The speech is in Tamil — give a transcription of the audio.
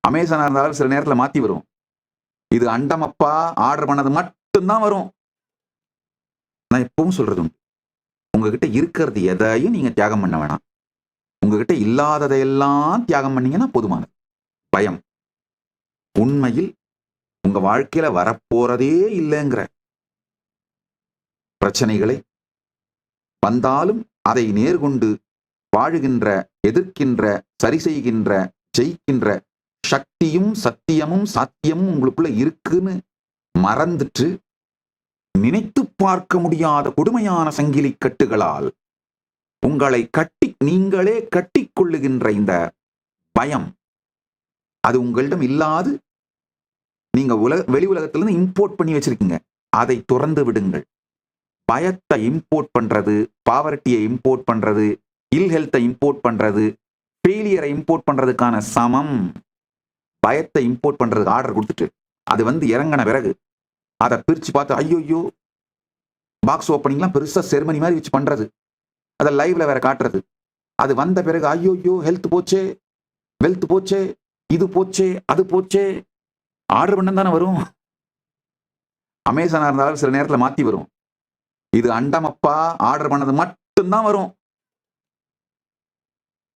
அமேசானா இருந்தாலும் சில நேரத்தில் மாத்தி வரும். இது அண்டமப்பா ஆர்டர் பண்ணது மட்டும்தான் வரும். நான் எப்பவும் சொல்றது உண்டு. உங்ககிட்ட இருக்கிறது எதையும் நீங்க தியாகம் பண்ண வேணாம். உங்ககிட்ட இல்லாததையெல்லாம் தியாகம் பண்ணீங்கன்னா போதுமானது. பயம் உண்மையில் உங்க வாழ்க்கையில வரப்போறதே இல்லைங்கிற பிரச்சனைகளை வந்தாலும் அதை நேர்கொண்டு வாழுகின்ற, எதிர்க்கின்ற, சரி செய்கின்ற, ஜெயிக்கின்ற சக்தியும் சத்தியமும் சாத்தியமும் உங்களுக்குள்ள இருக்குன்னு மறந்துட்டு நினைத்து பார்க்க முடியாத கொடுமையான சங்கிலி கட்டுகளால் உங்களை நீங்களே கட்டிக் கொள்ளுகின்ற இந்த பயம், அது உங்களிடம் இல்லாது நீங்க வெளி உலகத்திலிருந்து இம்போர்ட் பண்ணி வச்சிருக்கீங்க. அதை துறந்து விடுங்கள். பயத்தை இம்போர்ட் பண்றது, பாவர்ட்டியை இம்போர்ட் பண்றது, இல் ஹெல்த்தை இம்போர்ட் பண்றது, ஃபெயிலியரை இம்போர்ட் பண்றதுக்கான சமம். பயத்தை இம்போர்ட் பண்றதுக்கு ஆர்டர் கொடுத்துட்டு அது இறங்கின பிறகு அதை பிரிச்சு பார்த்து ஐயோ பாக்ஸ் ஓப்பனிங்லாம் பெருசா செர்மனி மாதிரி வச்சு பண்றது, அதை லைவ்ல வேற காட்டுறது. அது வந்த பிறகு ஐயோ ஹெல்த் போச்சே, வெல்த் போச்சே, இது போச்சே, அது போச்சே. ஆர்டர் பண்ண தானே வரும். அமேசானா இருந்தாலும் சில நேரத்தில் மாத்தி வரும். இது அண்டமப்பா ஆர்டர் பண்ணது மட்டும்தான் வரும்.